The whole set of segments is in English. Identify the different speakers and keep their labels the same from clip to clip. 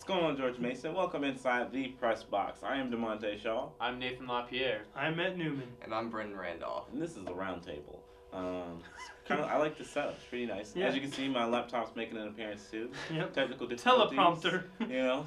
Speaker 1: What's going on, George Mason? Welcome inside the press box. I am DeMonte Shaw,
Speaker 2: I'm Nathan LaPierre.
Speaker 3: I'm Matt Newman.
Speaker 4: And I'm Brendan Randolph.
Speaker 1: and this is the round table. I like the setup. It's pretty nice.
Speaker 3: Yeah.
Speaker 1: As you can see, my laptop's making an appearance too.
Speaker 3: Yep.
Speaker 1: Technical difficulties.
Speaker 3: Teleprompter.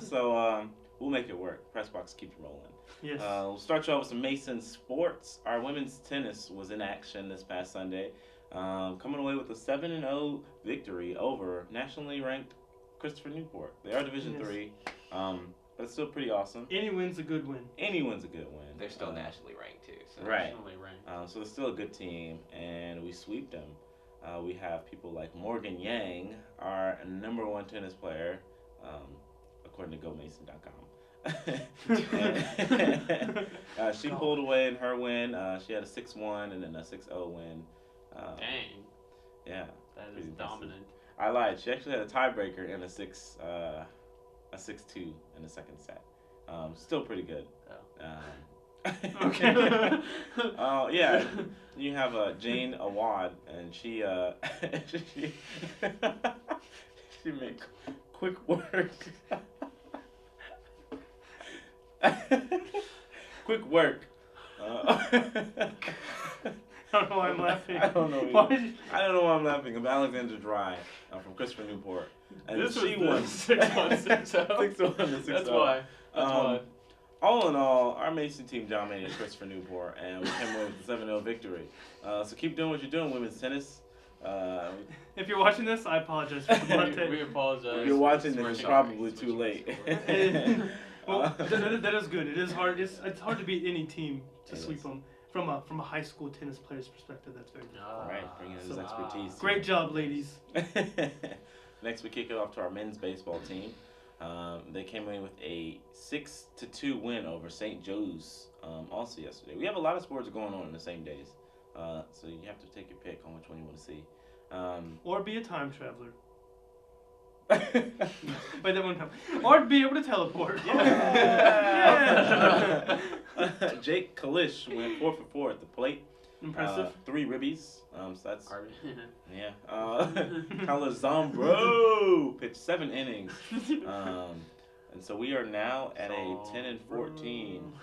Speaker 1: So we'll make it work. Pressbox keeps rolling.
Speaker 3: Yes.
Speaker 1: We'll start you off with some Mason sports. Our women's tennis was in action this past Sunday, coming away with a 7-0 victory over nationally ranked Christopher Newport. They are Division
Speaker 3: Yes.
Speaker 1: III, but it's still pretty awesome.
Speaker 3: Any win's a good win.
Speaker 1: Any win's a good win.
Speaker 4: They're still nationally ranked too. So.
Speaker 1: Right.
Speaker 2: Nationally ranked.
Speaker 1: So they're still a good team, and we sweep them. We have people like Morgan Yang, our number one tennis player, according to GoMason.com. She pulled away in her win. She had a 6-1 and then a 6-0 win.
Speaker 2: Dang.
Speaker 1: Yeah.
Speaker 2: That
Speaker 1: pretty
Speaker 2: is
Speaker 1: impressive.
Speaker 2: dominant.
Speaker 1: I lied. She actually had a tiebreaker and a 6-2 in the second set. Still pretty good.
Speaker 3: Okay.
Speaker 1: Yeah. You have Jane Awad, and she she made quick work. Quick work.
Speaker 3: I don't know why I'm laughing.
Speaker 1: I don't know. I don't know why I'm laughing. Of Alexandra Dry from Christopher Newport, and
Speaker 2: This
Speaker 1: she
Speaker 2: was
Speaker 1: won
Speaker 2: the 6-1, 6-0.
Speaker 1: 6-1 to 6-0.
Speaker 2: That's why. That's why.
Speaker 1: All in all, our Mason team dominated Christopher Newport, and we came away with a 7-0 victory. So keep doing what you're doing, women's tennis.
Speaker 3: If you're watching this, I apologize for the
Speaker 2: We apologize.
Speaker 1: If you're watching
Speaker 4: We're
Speaker 1: this, it's
Speaker 4: sorry.
Speaker 1: probably too late.
Speaker 3: Well, that is good. It is hard. It's hard to beat any team to
Speaker 1: It
Speaker 3: sweep
Speaker 1: is.
Speaker 3: them. From a high school tennis player's perspective, that's very good.
Speaker 1: Right, bringing his
Speaker 3: So-
Speaker 1: expertise.
Speaker 3: Great job, ladies.
Speaker 1: Next, we kick it off to our men's baseball team. They came away with a 6-2 win over St. Joe's also yesterday. We have a lot of sports going on the same days, so you have to take your pick on which one you want to see.
Speaker 3: Or be a time traveler. By that one time. Or be able to teleport.
Speaker 1: Yeah. Jake Kalish went 4 for 4 at the plate.
Speaker 3: Impressive.
Speaker 1: 3 ribbies. So that's
Speaker 2: Are-
Speaker 1: yeah. Calazambro pitched 7 innings. And so we are now at a 10-14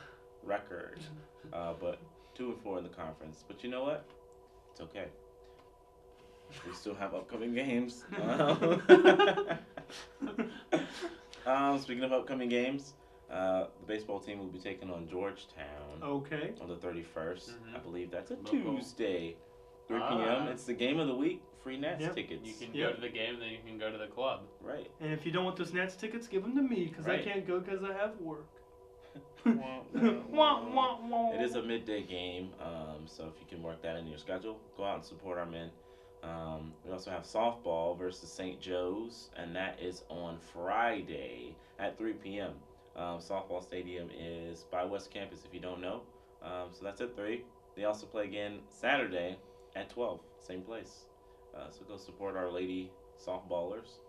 Speaker 1: record, but 2-4 in the conference. But you know what? It's okay. We still have upcoming games. Speaking of upcoming games, the baseball team will be taking on Georgetown
Speaker 3: Okay.
Speaker 1: on the 31st.
Speaker 2: Mhm.
Speaker 1: I believe that's a
Speaker 2: Local.
Speaker 1: Tuesday, 3 p.m. It's the game of the week. Free Nats
Speaker 3: Yep.
Speaker 1: tickets.
Speaker 2: You can
Speaker 3: Yep.
Speaker 2: go to the game, then you can go to the club.
Speaker 1: Right.
Speaker 3: And if you don't want those Nats tickets, give them to me because
Speaker 1: Right.
Speaker 3: I can't go because I have work.
Speaker 1: Wah,
Speaker 3: Wah, wah, wah.
Speaker 1: It is a midday game, so if you can work that into your schedule, go out and support our men. We also have softball versus St. Joe's, and that is on Friday at 3 p.m. Softball stadium is by West Campus, if you don't know. So that's at 3. They also play again Saturday at 12, same place. So go support our lady softballers.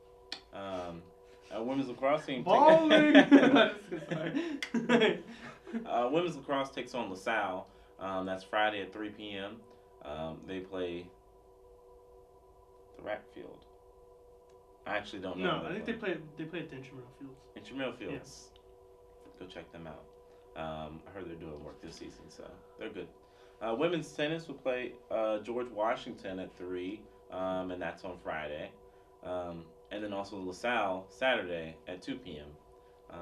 Speaker 1: Our women's lacrosse team.
Speaker 3: Balling!
Speaker 1: Women's lacrosse takes on LaSalle. That's Friday at 3 p.m. They play the Rack Field. I actually don't know.
Speaker 3: No, I think they play at the Intramural Fields.
Speaker 1: Intramural Fields. Go check them out. I heard they're doing work this season, so they're good. Women's tennis will play George Washington at 3, and that's on Friday. And then also LaSalle Saturday at 2 p.m.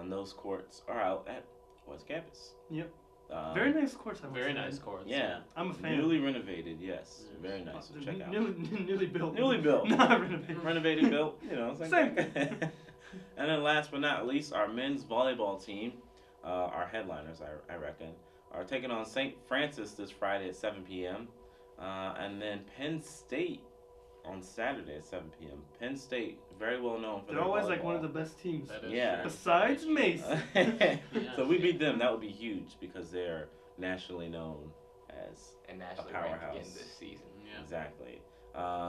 Speaker 1: Those courts are out at West Campus.
Speaker 3: Yep. Very nice course. I would
Speaker 2: Very
Speaker 3: say.
Speaker 2: nice courts.
Speaker 1: Yeah.
Speaker 3: I'm a fan.
Speaker 1: Newly renovated, yes.
Speaker 2: Yes.
Speaker 1: Very nice. So check out.
Speaker 3: Newly built.
Speaker 1: Newly built.
Speaker 3: Not renovated.
Speaker 1: Renovated, built,
Speaker 3: Same
Speaker 1: thing. And then last but not least, our men's volleyball team, our headliners, I reckon, are taking on St. Francis this Friday at 7 p.m. And then Penn State on Saturday at 7 p.m. Penn State, very well known for
Speaker 3: They're
Speaker 1: their
Speaker 3: always like
Speaker 1: volleyball.
Speaker 3: one of the best teams.
Speaker 2: That is
Speaker 1: Yeah.
Speaker 2: true.
Speaker 3: Besides Mason.
Speaker 1: So we beat them. That would be huge because they're nationally known as
Speaker 4: And nationally
Speaker 1: A
Speaker 4: ranked
Speaker 1: powerhouse.
Speaker 4: again this season.
Speaker 2: Yeah.
Speaker 1: exactly.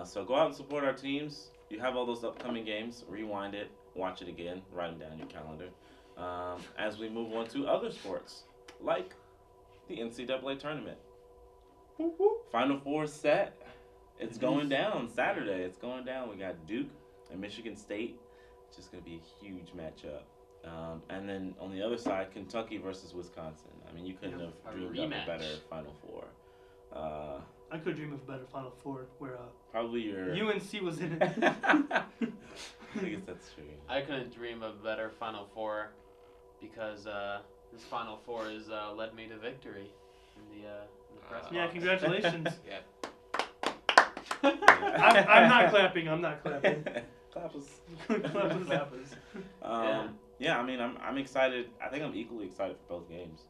Speaker 1: So go out and support our teams. You have all those upcoming games. Rewind it, watch it again, write them down in your calendar. As we move on to other sports, like the NCAA tournament.
Speaker 3: Whoop, whoop.
Speaker 1: Final Four set. It's going down Saturday. It's going down. We got Duke and Michigan State. It's just going to be a huge matchup. And then on the other side, Kentucky versus Wisconsin. I mean, you couldn't
Speaker 3: Yeah.
Speaker 1: have
Speaker 2: A
Speaker 1: dreamed up a
Speaker 2: rematch.
Speaker 1: better Final Four.
Speaker 3: I could dream of a better Final Four where
Speaker 1: Probably your.
Speaker 3: UNC was in it.
Speaker 1: I guess that's true.
Speaker 2: I couldn't dream of a better Final Four because this Final Four has led me to victory in the press
Speaker 3: Yeah,
Speaker 2: box.
Speaker 3: congratulations.
Speaker 4: Yeah.
Speaker 3: I'm not clapping. I'm not clapping.
Speaker 1: Clappers.
Speaker 3: Clappers.
Speaker 1: Yeah, I mean, I'm excited. I think I'm equally excited for both games.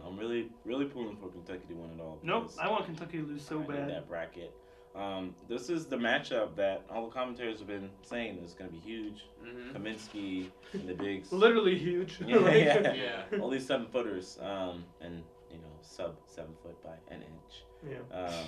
Speaker 1: I'm really pulling for Kentucky to win it all.
Speaker 3: Nope,
Speaker 1: because
Speaker 3: I want Kentucky to lose so
Speaker 1: I need
Speaker 3: bad.
Speaker 1: that bracket. This is the matchup that all the commentators have been saying is going to be huge.
Speaker 2: Mhm.
Speaker 1: Kaminsky and the bigs.
Speaker 3: Literally huge.
Speaker 1: Yeah,
Speaker 3: Like,
Speaker 1: yeah.
Speaker 2: Yeah.
Speaker 1: All these 7-footers, and sub 7 foot by an inch.
Speaker 3: Yeah.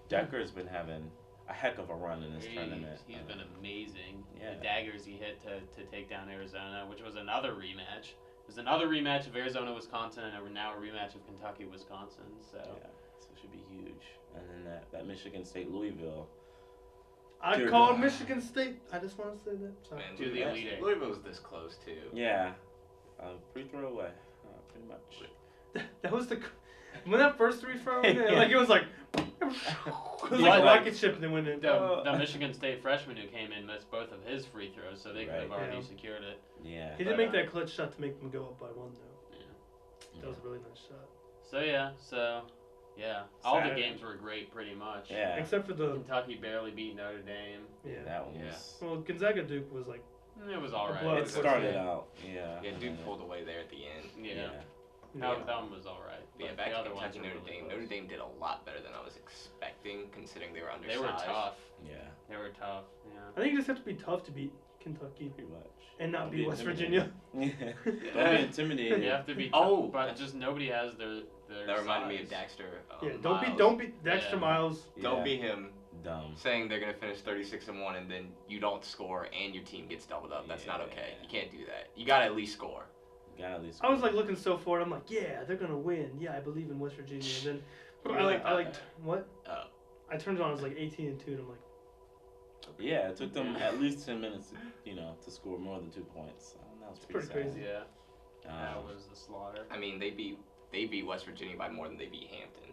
Speaker 1: Decker's been having a heck of a run in this tournament.
Speaker 2: He's been amazing.
Speaker 1: Yeah.
Speaker 2: The daggers he hit to take down Arizona, which was another rematch. It was another rematch of Arizona, Wisconsin, and now a rematch of Kentucky, Wisconsin. So
Speaker 1: Yeah, so it should be huge. And then that Michigan State Louisville.
Speaker 3: I
Speaker 1: Dear
Speaker 3: called
Speaker 1: God.
Speaker 3: Michigan State. I just want to say that. Sorry.
Speaker 4: Man,
Speaker 2: To the
Speaker 4: Louisville-
Speaker 2: Elite Eight.
Speaker 4: Louisville's this close too.
Speaker 1: Yeah, free throw away, pretty much.
Speaker 3: That was when that first three throw in,
Speaker 1: Yeah.
Speaker 3: like it was like it was like
Speaker 2: Yeah.
Speaker 3: a rocket ship and then went in.
Speaker 2: the Michigan State freshman who came in missed both of his free throws, so they could have
Speaker 1: Right.
Speaker 2: already
Speaker 3: Yeah.
Speaker 2: secured it.
Speaker 1: Yeah.
Speaker 3: He did make that clutch shot to make them go up by one though.
Speaker 2: Yeah.
Speaker 3: That was a really nice shot.
Speaker 2: Yeah. All the
Speaker 1: Saturday.
Speaker 2: games were great, pretty much.
Speaker 1: Yeah.
Speaker 3: Except for the
Speaker 2: Kentucky barely beat Notre Dame.
Speaker 1: That one
Speaker 4: Yeah.
Speaker 1: was.
Speaker 3: well Gonzaga Duke was like
Speaker 2: It was all
Speaker 3: Blood.
Speaker 2: right.
Speaker 1: It started out. Yeah.
Speaker 4: Yeah,
Speaker 1: and
Speaker 4: Duke
Speaker 1: then
Speaker 4: pulled away there at the end.
Speaker 2: Yeah.
Speaker 3: yeah.
Speaker 2: That one was all right.
Speaker 4: But yeah,
Speaker 2: But
Speaker 4: back
Speaker 2: the
Speaker 4: to
Speaker 2: other ones
Speaker 4: Kentucky
Speaker 2: were
Speaker 4: Notre
Speaker 2: really
Speaker 4: Dame.
Speaker 2: close.
Speaker 4: Notre Dame did a lot better than I was expecting, considering they were
Speaker 2: They
Speaker 4: undersized.
Speaker 2: were tough.
Speaker 1: Yeah.
Speaker 2: They were tough. Yeah.
Speaker 3: I think you just have to be tough to beat Kentucky
Speaker 1: Pretty much.
Speaker 3: and not
Speaker 1: Don't
Speaker 3: be West
Speaker 1: intimidated.
Speaker 3: Virginia.
Speaker 1: Yeah. Don't be intimidated.
Speaker 2: You have to be.
Speaker 4: Oh,
Speaker 2: but
Speaker 4: that's-
Speaker 2: just nobody has their.
Speaker 4: That reminded me of
Speaker 2: size.
Speaker 4: Dexter.
Speaker 3: Yeah,
Speaker 4: Miles.
Speaker 3: don't be Dexter
Speaker 2: Yeah.
Speaker 3: Miles.
Speaker 4: Don't
Speaker 1: Yeah.
Speaker 4: be him
Speaker 1: Dumb.
Speaker 4: saying they're gonna finish 36-1 and then you don't score and your team gets doubled up. That's not okay.
Speaker 1: Yeah.
Speaker 4: You can't do that. You gotta at least score.
Speaker 1: You gotta at least.
Speaker 3: I was like looking so forward. I'm like, yeah, they're gonna win. Yeah, I believe in West Virginia. And then
Speaker 4: You
Speaker 3: I
Speaker 4: really
Speaker 3: like
Speaker 4: thought
Speaker 3: what?
Speaker 4: Oh.
Speaker 3: I turned it on. I was like 18-2, and I'm like,
Speaker 1: Yeah, it took them at least 10 minutes, to score more than 2 points. That was pretty
Speaker 3: pretty
Speaker 1: sad.
Speaker 3: crazy.
Speaker 2: Yeah. That
Speaker 1: Um,
Speaker 2: was the slaughter.
Speaker 4: I mean, they beat West Virginia by more than they beat Hampton.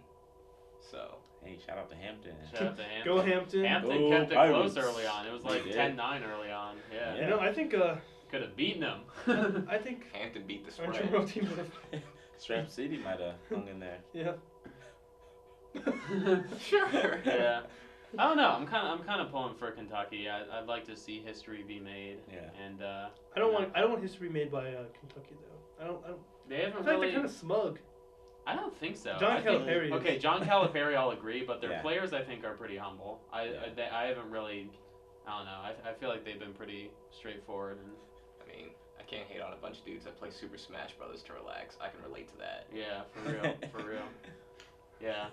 Speaker 4: So
Speaker 1: Hey, shout out to Hampton.
Speaker 2: Shout out to Hampton.
Speaker 3: go Hampton.
Speaker 2: Hampton
Speaker 1: Go
Speaker 2: kept it
Speaker 1: Pirates.
Speaker 2: close early on. It was like
Speaker 1: They did.
Speaker 2: 10-9 early on. Yeah.
Speaker 3: You know, I think
Speaker 2: Could have beaten them.
Speaker 3: I think
Speaker 4: Hampton beat the
Speaker 3: our
Speaker 4: spread.
Speaker 3: Jimbo team would have.
Speaker 1: Strap City might have hung in there.
Speaker 3: Yeah.
Speaker 4: Sure.
Speaker 2: Yeah. I don't know. I'm kind of pulling for Kentucky. I'd like to see history be made.
Speaker 1: Yeah.
Speaker 2: And
Speaker 3: I don't want history made by Kentucky though. I don't.
Speaker 2: they
Speaker 3: I
Speaker 2: haven't
Speaker 3: feel like
Speaker 2: really.
Speaker 3: they're kind of smug.
Speaker 2: I don't think so.
Speaker 3: John
Speaker 2: I think-
Speaker 3: Calipari.
Speaker 2: Okay, John Calipari, I'll agree, but their
Speaker 1: Yeah.
Speaker 2: players I think are pretty humble. I haven't really. I don't know. I feel like they've been pretty straightforward and
Speaker 4: I mean, I can't hate on a bunch of dudes that play Super Smash Brothers to relax. I can relate to that.
Speaker 2: yeah, for real. Yeah.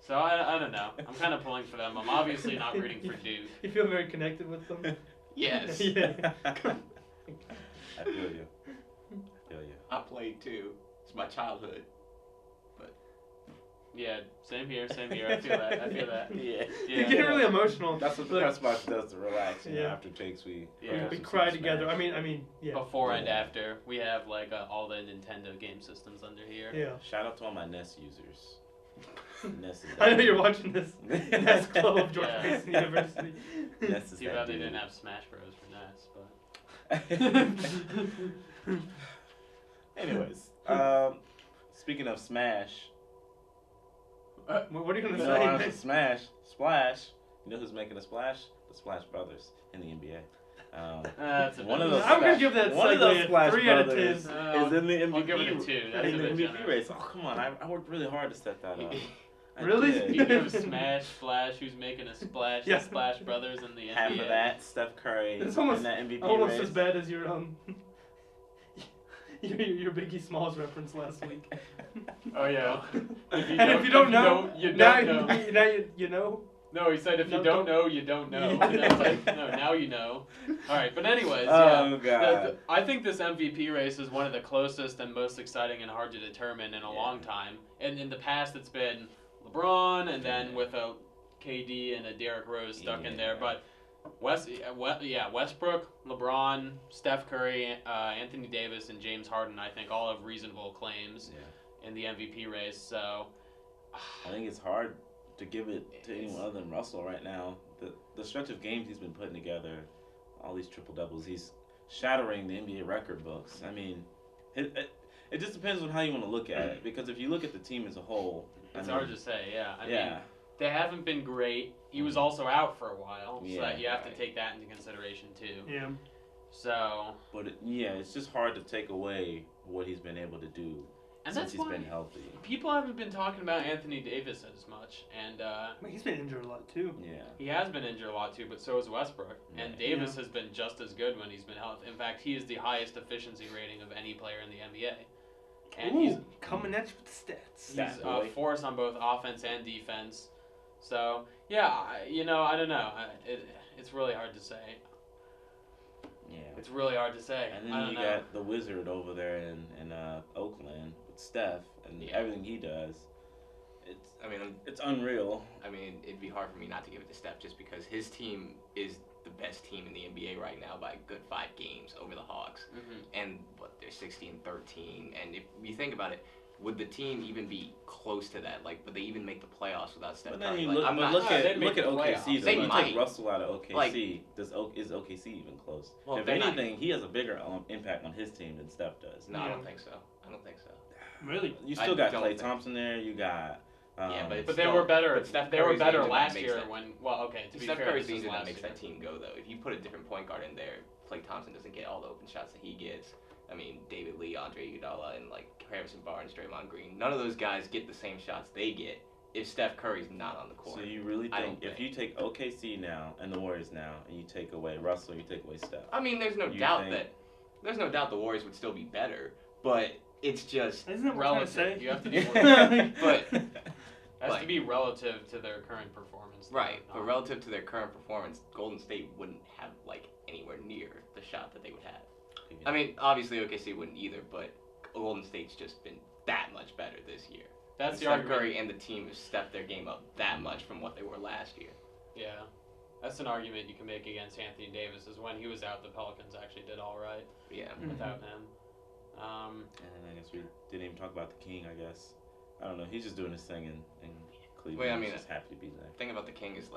Speaker 2: So I don't know. I'm kind of pulling for them. I'm obviously not rooting for Duke.
Speaker 3: You feel very connected with them.
Speaker 4: Yes.
Speaker 3: Yeah.
Speaker 1: I feel you. I feel you.
Speaker 4: I played too. It's my childhood.
Speaker 2: Yeah, same here. I feel that.
Speaker 1: Yeah.
Speaker 3: You get really emotional.
Speaker 1: That's what the
Speaker 3: Like,
Speaker 1: press box does to relax.
Speaker 3: Yeah.
Speaker 1: After takes, we
Speaker 2: Yeah.
Speaker 3: we
Speaker 1: some
Speaker 3: cry
Speaker 1: Super
Speaker 3: together.
Speaker 1: Smash.
Speaker 3: I mean, yeah.
Speaker 2: Before and
Speaker 1: Yeah.
Speaker 2: after, we have like all the Nintendo game systems under here.
Speaker 3: Yeah.
Speaker 1: Shout out to all my NES users. NES is
Speaker 3: I know
Speaker 1: that
Speaker 3: you're
Speaker 1: dude.
Speaker 3: watching this. NES Club of George
Speaker 2: Yeah.
Speaker 3: Mason University.
Speaker 1: NES is
Speaker 2: Too
Speaker 1: that
Speaker 2: bad they
Speaker 1: dude.
Speaker 2: didn't have Smash Bros for NES, but.
Speaker 1: Anyways, speaking of Smash,
Speaker 3: What are you gonna
Speaker 1: you know,
Speaker 3: say?
Speaker 1: honestly, Splash. You know who's making a splash? The Splash Brothers in the NBA.
Speaker 2: That's a
Speaker 1: One of
Speaker 2: bit-
Speaker 1: those.
Speaker 3: I'm gonna
Speaker 1: Splash-
Speaker 3: give that
Speaker 1: one of
Speaker 3: segue
Speaker 1: those
Speaker 3: a
Speaker 1: Splash
Speaker 3: 3 out of
Speaker 1: Brothers
Speaker 3: 10.
Speaker 1: is in the MVP.
Speaker 2: I'll give it a 2. That's
Speaker 1: in
Speaker 2: a
Speaker 1: the
Speaker 2: bit
Speaker 1: MVP
Speaker 2: generous.
Speaker 1: race. Oh come on! I worked really hard to set that up. I
Speaker 3: Really?
Speaker 1: did.
Speaker 2: Speaking of Smash, Splash, who's making a splash?
Speaker 3: Yeah.
Speaker 2: The Splash Brothers in the NBA.
Speaker 1: Half of that, Steph Curry
Speaker 3: It's
Speaker 1: in
Speaker 3: almost-
Speaker 1: that MVP
Speaker 3: Almost
Speaker 1: race.
Speaker 3: as bad as your your Biggie Smalls reference last week.
Speaker 2: Oh yeah.
Speaker 3: And if you don't know,
Speaker 2: you
Speaker 3: now,
Speaker 2: don't know.
Speaker 3: now you know.
Speaker 2: No, he said if
Speaker 3: No,
Speaker 2: you don't
Speaker 3: don't-
Speaker 2: know, you don't know.
Speaker 3: Yeah.
Speaker 2: And I was like, no, now you know. All right, but anyways,
Speaker 1: Oh,
Speaker 2: yeah.
Speaker 1: God.
Speaker 2: I think this MVP race is one of the closest and most exciting and hard to determine in a long time. And in the past, it's been LeBron, and then with a KD and a Derrick Rose stuck in there.
Speaker 1: Yeah.
Speaker 2: But Westbrook, LeBron, Steph Curry, Anthony Davis, and James Harden, I think, all have reasonable claims in the MVP race. So
Speaker 1: I think it's hard to give it to anyone other than Russell right now. The stretch of games he's been putting together, all these triple doubles, he's shattering the NBA record books. I mean, it just depends on how you want to look at it. Because if you look at the team as a whole,
Speaker 2: it's hard to say. Yeah, I mean, they haven't been great. He was also out for a while, so you have to take that into consideration too.
Speaker 3: Yeah.
Speaker 2: So.
Speaker 1: But it's just hard to take away what he's been able to do since he's been healthy.
Speaker 2: People haven't been talking about Anthony Davis as much, and
Speaker 3: he's been injured a lot too.
Speaker 1: Yeah.
Speaker 2: He has been injured a lot too, but so has Westbrook. And Davis has been just as good when he's been healthy. In fact, he is the highest efficiency rating of any player in the NBA. And he's
Speaker 3: coming at you with the stats.
Speaker 2: He's a force on both offense and defense. So I don't know. It's really hard to say.
Speaker 1: Yeah.
Speaker 2: It's really hard to say.
Speaker 1: And then you got the Wizard over there in Oakland with Steph and everything he does. It's unreal.
Speaker 4: I mean, it'd be hard for me not to give it to Steph just because his team is the best team in the NBA right now by a good 5 games over the Hawks.
Speaker 2: Mm-hmm.
Speaker 4: And they're 16-13. And if you think about it, would the team even be close to that? Like, would they even make the playoffs without Steph
Speaker 1: But
Speaker 4: Curry?
Speaker 1: then look at OKC.
Speaker 4: They
Speaker 1: Though. You
Speaker 4: might.
Speaker 1: take Russell out of OKC.
Speaker 4: Like,
Speaker 1: is OKC even close?
Speaker 4: Well,
Speaker 1: if anything, he has a bigger impact on his team than Steph does.
Speaker 4: No, I don't think so.
Speaker 3: Really?
Speaker 1: You still got Klay Thompson there. You got.
Speaker 2: But they were better. They were better last year when. Well, okay. To be
Speaker 4: Steph
Speaker 2: fair,
Speaker 4: Curry's the engine that makes that team go, though. If you put a different point guard in there, Klay Thompson doesn't get all the open shots that he gets. I mean, David Lee, Andre Iguodala, and Harrison Barnes, Draymond Green. None of those guys get the same shots they get if Steph Curry's not on the court.
Speaker 1: So you really think if you take OKC now and the Warriors now, and you take away Russell, you take away Steph?
Speaker 4: I mean, there's no doubt the Warriors would still be better, but it's just
Speaker 3: isn't that
Speaker 2: relative. You have to do
Speaker 4: but
Speaker 2: it has to be relative to their current performance.
Speaker 4: Right, but relative to their current performance, Golden State wouldn't have anywhere near the shot that they would have. I mean, obviously OKC wouldn't either, but Golden State's just been that much better this year.
Speaker 2: That's the
Speaker 4: Steph
Speaker 2: argument.
Speaker 4: Curry and the team have stepped their game up that much from what they were last year.
Speaker 2: Yeah, that's an argument you can make against Anthony Davis. Is when he was out, the Pelicans actually did all right.
Speaker 4: Yeah,
Speaker 2: without him.
Speaker 1: And I guess we didn't even talk about the King. I guess I don't know. He's just doing his thing in Cleveland.
Speaker 4: Well, I mean,
Speaker 1: he's just happy to be there.
Speaker 4: The thing about the King is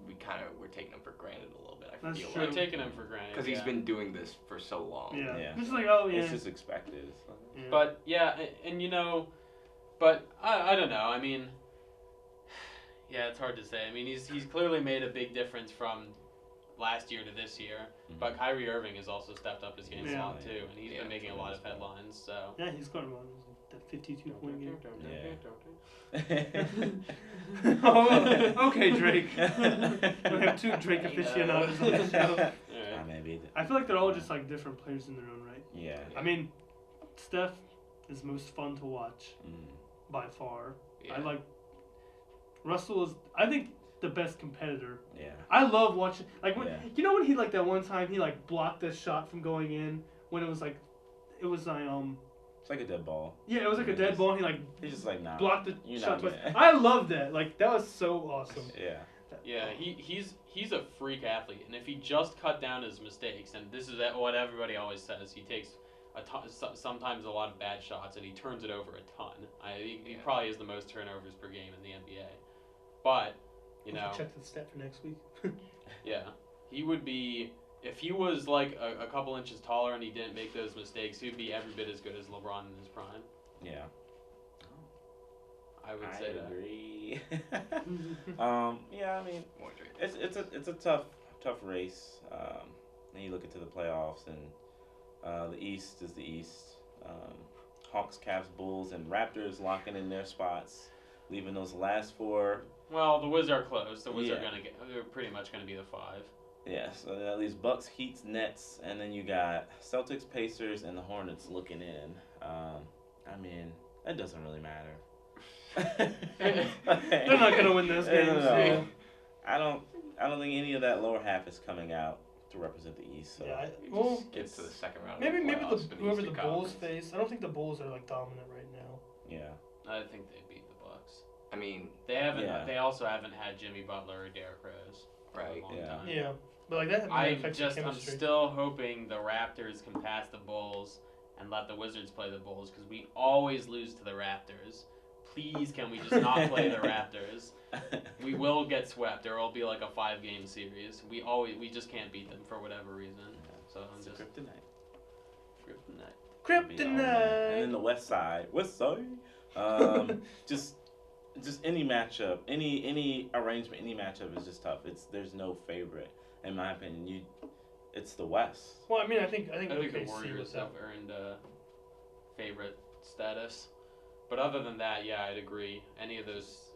Speaker 4: we're taking him for granted a little bit. I feel
Speaker 2: We're taking him for granted
Speaker 4: because he's been doing this for so long.
Speaker 1: Yeah.
Speaker 3: It's
Speaker 1: it's just expected.
Speaker 2: But but I don't know. I mean, it's hard to say. I mean, he's clearly made a big difference from last year to this year.
Speaker 1: Mm-hmm.
Speaker 2: But Kyrie Irving has also stepped up his game a lot too, and he's been making a lot of
Speaker 1: well.
Speaker 2: headlines. So
Speaker 3: he's got him on that 52-point game. Okay, Drake. We have 2 Drake aficionados on the show. I feel like they're all just different players in their own right.
Speaker 1: Yeah.
Speaker 3: I mean, Steph is most fun to watch by far.
Speaker 4: Yeah.
Speaker 3: Russell is, I think, the best competitor.
Speaker 1: Yeah.
Speaker 3: I love watching when when he that one time he blocked a shot from going in when it was it's
Speaker 1: like a dead ball.
Speaker 3: Yeah, it was a dead ball and
Speaker 1: he's just nah.
Speaker 3: Blocked the shot twice. I love that. That was so awesome.
Speaker 1: Yeah.
Speaker 2: Yeah, he's a freak athlete, and if he just cut down his mistakes, and this is what everybody always says, he takes sometimes a lot of bad shots, and he turns it over a ton. He probably has the most turnovers per game in the NBA. But
Speaker 3: check the stat for next week.
Speaker 2: Yeah, he would be if he was a couple inches taller and he didn't make those mistakes. He'd be every bit as good as LeBron in his prime.
Speaker 1: Yeah.
Speaker 2: I would say
Speaker 1: agree. I mean, it's a tough race. Then you look into the playoffs, and the East is the East. Hawks, Cavs, Bulls, and Raptors locking in their spots, leaving those last 4.
Speaker 2: Well, the Wiz are close. The Wiz are they're pretty much gonna be the 5.
Speaker 1: Yeah, so then at least Bucks, Heats, Nets, and then you got Celtics, Pacers, and the Hornets looking in. I mean, that doesn't really matter.
Speaker 3: They're not gonna win those games.
Speaker 1: No. I don't think any of that lower half is coming out to represent the East. So
Speaker 4: gets to the second round.
Speaker 3: Maybe whoever the Bulls face. I don't think the Bulls are dominant right now.
Speaker 1: Yeah.
Speaker 2: I think they beat the Bucks.
Speaker 4: I mean,
Speaker 2: they haven't. Yeah. They also haven't had Jimmy Butler or Derrick Rose. for a
Speaker 4: Right.
Speaker 2: long
Speaker 1: Yeah.
Speaker 2: time.
Speaker 3: Yeah, but like that affects your
Speaker 2: I'm
Speaker 3: chemistry.
Speaker 2: still hoping the Raptors can pass the Bulls and let the Wizards play the Bulls because we always lose to the Raptors. Please, can we just not play the Raptors? We will get swept. There will be like a 5-game series. We just can't beat them for whatever reason. So I'm
Speaker 1: It's
Speaker 2: just
Speaker 1: kryptonite.
Speaker 3: Kryptonite.
Speaker 1: And then the West Side. Just any matchup, any arrangement, any matchup is just tough. There's no favorite in my opinion. It's the West.
Speaker 3: Well, I mean, I think
Speaker 2: I think the
Speaker 3: OKC
Speaker 2: Warriors
Speaker 3: was
Speaker 2: have
Speaker 3: out.
Speaker 2: earned favorite status. But other than that, yeah, I'd agree. Any of those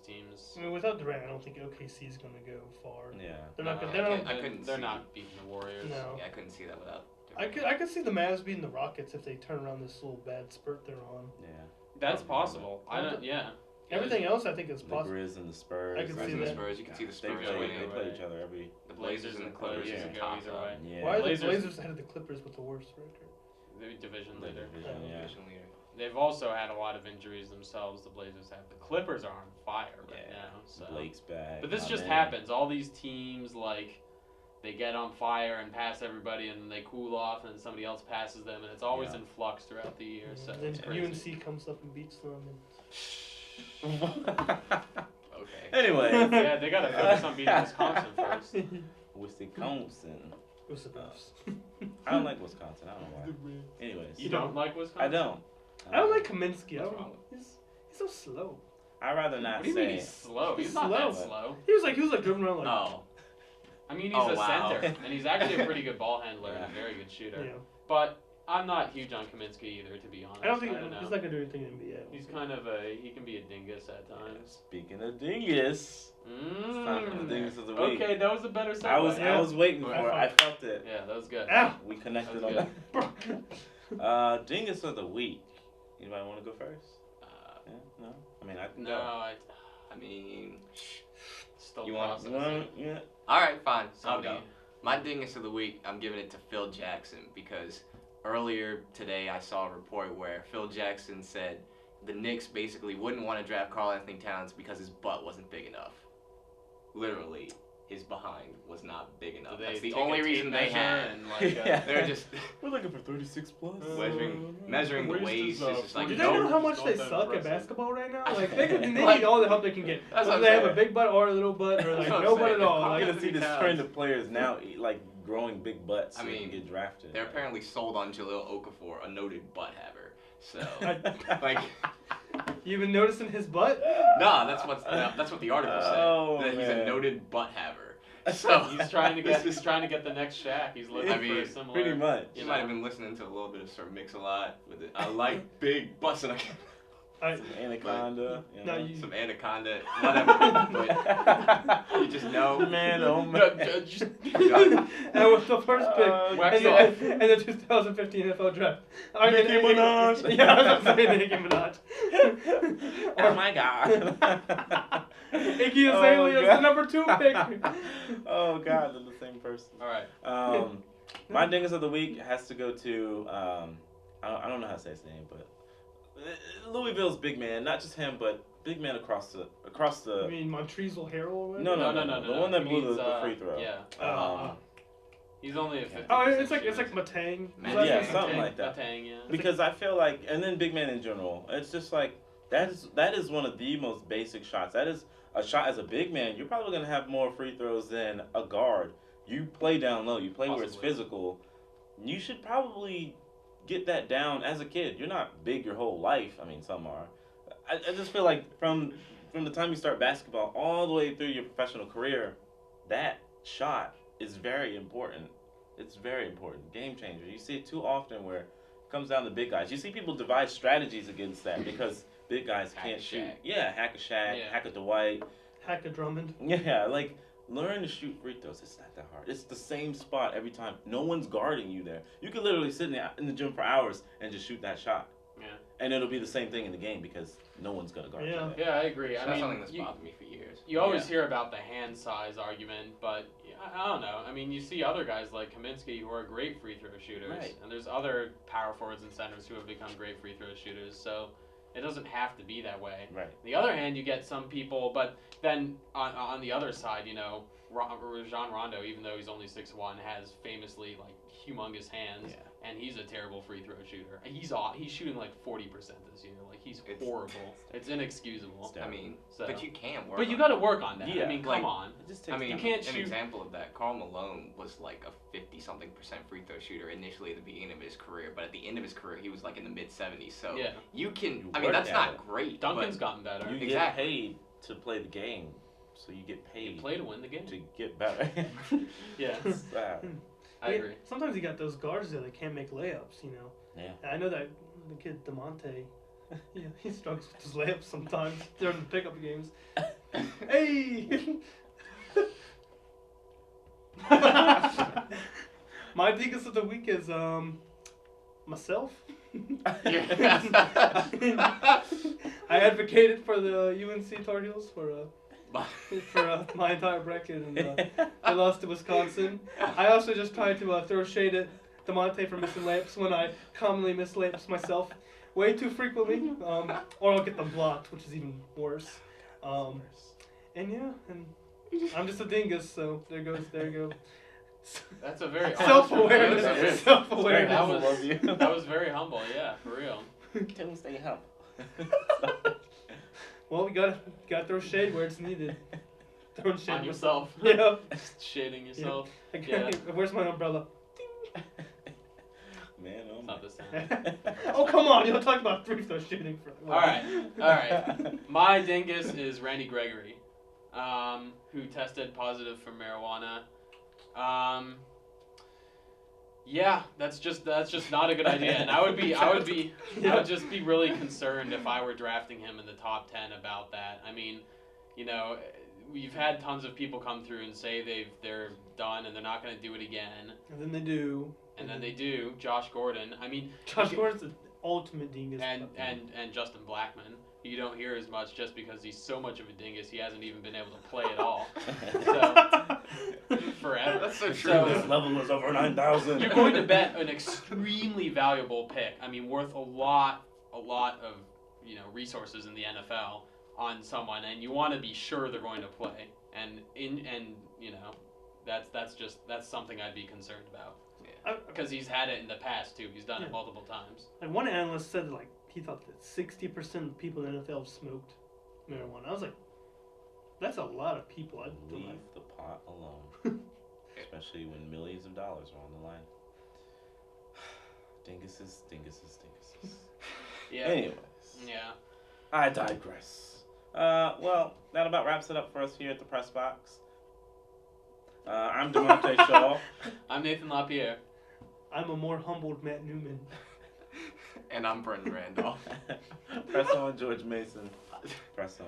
Speaker 2: teams.
Speaker 3: I mean, without Durant, I don't think OKC is going to go far.
Speaker 1: Yeah.
Speaker 3: They're not.
Speaker 2: No,
Speaker 3: Gonna,
Speaker 2: they're not beating the Warriors.
Speaker 3: No.
Speaker 4: Yeah, I couldn't see that without.
Speaker 3: I could see the Mavs beating the Rockets if they turn around this little bad spurt they're on.
Speaker 1: Yeah.
Speaker 2: That's
Speaker 1: Probably
Speaker 2: possible. I don't. Yeah.
Speaker 3: Everything else, I think, is
Speaker 1: The
Speaker 3: possible.
Speaker 1: Grizz and the Spurs.
Speaker 3: I can see
Speaker 4: The
Speaker 3: that.
Speaker 4: Spurs, you can see the
Speaker 1: They
Speaker 4: Spurs
Speaker 1: play,
Speaker 4: winning.
Speaker 1: they play each other every.
Speaker 4: The Blazers and the Clippers
Speaker 1: yeah.
Speaker 4: is a
Speaker 2: Go
Speaker 4: toss
Speaker 2: either
Speaker 4: up.
Speaker 2: way.
Speaker 1: Yeah.
Speaker 3: Why are the
Speaker 2: Blazers-
Speaker 3: Blazers ahead of the Clippers with the worst record?
Speaker 2: The division
Speaker 1: The
Speaker 2: leader.
Speaker 1: division, yeah.
Speaker 4: Division leader.
Speaker 2: They've also had a lot of injuries themselves. The Blazers have. The Clippers are on fire right
Speaker 1: Yeah.
Speaker 2: now. So.
Speaker 1: Blake's back.
Speaker 2: But this
Speaker 1: my
Speaker 2: just
Speaker 1: man.
Speaker 2: happens. All these teams they get on fire and pass everybody, and then they cool off, and then somebody else passes them, and it's always
Speaker 1: Yeah.
Speaker 2: in flux throughout the year. So
Speaker 3: then
Speaker 2: it's crazy.
Speaker 3: UNC comes up and beats them.
Speaker 4: Okay.
Speaker 1: Anyway.
Speaker 2: Yeah, they gotta focus on beating Wisconsin first.
Speaker 1: Wisconsin.
Speaker 3: It was the Buffs.
Speaker 1: I don't like Wisconsin. I don't know why. Anyways.
Speaker 2: You don't like Wisconsin?
Speaker 1: I don't.
Speaker 3: I don't like Kaminsky.
Speaker 4: What's wrong
Speaker 3: He's so slow.
Speaker 1: I'd rather not
Speaker 2: What do you
Speaker 1: say.
Speaker 2: mean he's slow? He's
Speaker 3: He's
Speaker 2: not that
Speaker 3: slow.
Speaker 2: slow.
Speaker 3: He was like dribbling around like.
Speaker 4: Oh.
Speaker 2: I mean, he's
Speaker 4: Oh,
Speaker 2: a
Speaker 4: wow.
Speaker 2: center, and he's actually a pretty good ball handler and
Speaker 1: Yeah.
Speaker 2: a very good shooter.
Speaker 3: Yeah.
Speaker 2: But I'm not huge on Kaminsky either, to be honest.
Speaker 3: I don't think
Speaker 2: know.
Speaker 3: he's not gonna do anything in the NBA.
Speaker 2: He's kind of he can be a dingus at times.
Speaker 1: Speaking of dingus, it's time for the dingus of the week.
Speaker 2: Okay, that was a better segue.
Speaker 1: I was waiting for it. I felt it.
Speaker 2: Yeah, that was good.
Speaker 3: Ow!
Speaker 1: We connected
Speaker 2: That
Speaker 1: on
Speaker 2: was
Speaker 1: that. Dingus of the week. Anybody want to go first? Yeah? No? I mean, I can
Speaker 2: No,
Speaker 1: go.
Speaker 4: I mean,
Speaker 2: still
Speaker 4: You want-
Speaker 2: processing.
Speaker 1: Yeah.
Speaker 4: all right, fine. I'll
Speaker 2: Somebody-
Speaker 4: go. My dingus of the week, I'm giving it to Phil Jackson because earlier today I saw a report where Phil Jackson said the Knicks basically wouldn't want to draft Karl Anthony Towns because his butt wasn't big enough. Literally, his behind was not big enough.
Speaker 2: Did
Speaker 4: That's
Speaker 2: they
Speaker 4: the
Speaker 2: take
Speaker 4: only
Speaker 2: a tape
Speaker 4: reason they
Speaker 2: measure
Speaker 4: had.
Speaker 2: and
Speaker 1: Yeah.
Speaker 4: They're just
Speaker 1: We're looking for 36 plus.
Speaker 4: measuring the waist is just like
Speaker 3: Do
Speaker 2: Where's
Speaker 3: they
Speaker 2: no,
Speaker 3: know how
Speaker 2: it's
Speaker 3: much
Speaker 2: not
Speaker 3: they
Speaker 2: that
Speaker 3: suck at
Speaker 2: impressive.
Speaker 3: basketball right now? Like they need
Speaker 4: Like-
Speaker 3: all the help they can get.
Speaker 4: That's
Speaker 3: Whether
Speaker 4: what
Speaker 3: they
Speaker 4: I'm
Speaker 3: have a
Speaker 4: saying.
Speaker 3: big butt or a little butt or
Speaker 4: That's
Speaker 3: like
Speaker 4: what I'm
Speaker 3: no butt
Speaker 4: saying.
Speaker 3: at all.
Speaker 4: Karl
Speaker 1: I'm
Speaker 3: Like,
Speaker 1: gonna see this
Speaker 4: Towns.
Speaker 1: trend of players now like growing big butts
Speaker 4: I
Speaker 1: so they
Speaker 4: mean,
Speaker 1: can get drafted.
Speaker 4: they're apparently sold on Jahlil Okafor, a noted butt haver. So like,
Speaker 3: you been noticing his butt?
Speaker 4: nah, that's what the article said.
Speaker 1: Oh,
Speaker 4: that he's a
Speaker 1: man.
Speaker 4: noted butt haver. So
Speaker 2: He's trying to get the next Shaq. He's looking
Speaker 4: I
Speaker 2: for
Speaker 4: mean,
Speaker 2: a similar.
Speaker 1: Pretty much.
Speaker 4: You might have been listening to a little bit of Sir Mix-a-Lot with it. I like big butts and
Speaker 1: Some anaconda. You
Speaker 3: No,
Speaker 1: know.
Speaker 3: you-
Speaker 4: some anaconda, whatever. But you just know.
Speaker 1: Man, oh man.
Speaker 3: That was the first pick
Speaker 2: Wax
Speaker 3: in
Speaker 2: off.
Speaker 3: the 2015 NFL draft.
Speaker 1: Nicki Minaj.
Speaker 3: Yeah, I was gonna say Nicki Minaj.
Speaker 1: Oh my god.
Speaker 3: Iggy
Speaker 1: Oh,
Speaker 3: Azalea is the
Speaker 1: God.
Speaker 3: number 2 pick.
Speaker 1: Oh god, they're the same person.
Speaker 2: All right.
Speaker 1: My dingus of the week has to go to I don't know how to say his name, but Louisville's big man, not just him, but big man across the
Speaker 3: I mean, Montrezl Harrell or whatever?
Speaker 1: No. The one that
Speaker 2: He
Speaker 1: blew
Speaker 2: means,
Speaker 1: the free throw.
Speaker 2: Yeah. He's only a 50%.
Speaker 3: Oh, it's like Matang.
Speaker 4: Man,
Speaker 1: yeah, something like that.
Speaker 2: Matang, yeah.
Speaker 1: Because I feel like, and then big man in general, it's just like that is one of the most basic shots. That is a shot as a big man. You're probably gonna have more free throws than a guard. You play down low. You play where it's
Speaker 2: Possibly.
Speaker 1: physical. You should probably get that down as a kid. You're not big your whole life. I mean, some are. I just feel like from the time you start basketball all the way through your professional career, that shot is very important. It's very important. Game changer. You see it too often where it comes down to big guys. You see people devise strategies against that because big guys
Speaker 4: Hack
Speaker 1: can't
Speaker 4: a
Speaker 1: shoot.
Speaker 4: Shaq.
Speaker 1: Yeah, hack a Shaq,
Speaker 2: Yeah.
Speaker 1: hack a Dwight.
Speaker 3: Hack a Drummond.
Speaker 1: Yeah, like learn to shoot free throws. It's not that hard. It's the same spot every time. No one's guarding you there. You could literally sit in the gym for hours and just shoot that shot.
Speaker 2: Yeah.
Speaker 1: And it'll be the same thing in the game because no one's gonna guard
Speaker 3: Yeah.
Speaker 1: you there.
Speaker 2: Yeah, I agree.
Speaker 4: That's
Speaker 2: I mean,
Speaker 4: something that's
Speaker 2: you,
Speaker 4: bothered me for years.
Speaker 2: you always
Speaker 1: Yeah.
Speaker 2: hear about the hand size argument, but I don't know. I mean, you see other guys like Kaminsky who are great free throw shooters,
Speaker 1: Right.
Speaker 2: and there's other power forwards and centers who have become great free throw shooters. So it doesn't have to be that way.
Speaker 1: Right.
Speaker 2: On the other hand, you get some people, but then on the other side, Rajon Rondo, even though he's only 6'1", has famously like humongous hands, and he's a terrible free throw shooter. He's shooting like 40% this year. Like he's horrible. It's inexcusable.
Speaker 4: I mean, but you can work.
Speaker 2: But you got to work on that.
Speaker 1: Yeah.
Speaker 2: I mean, come on.
Speaker 1: It just
Speaker 4: I
Speaker 1: takes
Speaker 4: mean,
Speaker 2: you can't
Speaker 4: an
Speaker 2: shoot.
Speaker 4: example of that, Karl Malone was like a 50-something% free throw shooter initially at the beginning of his career, but at the end of his career, he was like in the mid-70s. So
Speaker 2: Yeah.
Speaker 4: you can.
Speaker 1: You
Speaker 4: I mean,
Speaker 1: work
Speaker 4: that's
Speaker 1: at
Speaker 4: not
Speaker 1: it.
Speaker 4: great.
Speaker 2: Duncan's gotten better.
Speaker 1: You get
Speaker 4: Exactly.
Speaker 1: paid to play the game, so you get paid
Speaker 2: You play to win the game.
Speaker 1: to get better.
Speaker 2: Yeah,
Speaker 1: It's sad.
Speaker 2: I agree.
Speaker 3: Sometimes you got those guards there that can't make layups, you know.
Speaker 1: Yeah.
Speaker 3: And I know that the kid DeMonte, he struggles with his layups sometimes during the pickup games. Hey! My biggest of the week is myself. I advocated for the UNC Tar Heels for my entire bracket, and I lost to Wisconsin. I also just tried to throw shade at DeMonte for missing layups when I commonly miss layups myself way too frequently, or I'll get them blocked, which is even worse. And yeah, and I'm just a dingus, so there you go.
Speaker 2: That's a very
Speaker 3: Self-awareness.
Speaker 2: That was-
Speaker 3: Self-awareness.
Speaker 2: that was very humble. Yeah, for real.
Speaker 1: Don't stay help.
Speaker 3: Well, we gotta throw shade where it's needed. Throwing shade
Speaker 2: On yourself.
Speaker 3: Yeah.
Speaker 2: Shading yourself.
Speaker 3: Okay, where's my umbrella?
Speaker 1: Man, oh
Speaker 2: Not
Speaker 1: my.
Speaker 2: this time.
Speaker 3: Oh, come on! You'll talk about free throw shooting for.
Speaker 2: All right. My dingus is Randy Gregory, who tested positive for marijuana. Yeah, that's just not a good idea, and I would just be really concerned if I were drafting him in the top 10 about that. I mean, you know, we've had tons of people come through and say they're done and they're not going to do it again.
Speaker 3: And then they do.
Speaker 2: And then they do. Josh Gordon. I mean,
Speaker 3: Josh Gordon's the ultimate dingus.
Speaker 2: and Justin Blackman. You don't hear as much just because he's so much of a dingus. He hasn't even been able to play at all. So forever.
Speaker 4: That's so true.
Speaker 2: So,
Speaker 1: This level is over 9,000.
Speaker 2: you're going to bet an extremely valuable pick. I mean, worth a lot of resources in the NFL on someone, and you want to be sure they're going to play. And that's something I'd be concerned about. Because he's had it in the past too. He's done it multiple times.
Speaker 3: Like one analyst said, like he thought that 60% of people in the NFL smoked marijuana. I was like, that's a lot of people. I'd
Speaker 1: Leave the pot alone. Especially when millions of dollars are on the line. Dinguses.
Speaker 2: Yeah.
Speaker 1: Anyways.
Speaker 2: Yeah.
Speaker 1: I digress. Well, that about wraps it up for us here at the Press Box. I'm DeMonte Shaw.
Speaker 2: I'm Nathan LaPierre.
Speaker 3: I'm a more humbled Matt Newman.
Speaker 4: And I'm Brendan Randolph.
Speaker 1: Press on, George Mason. Press on.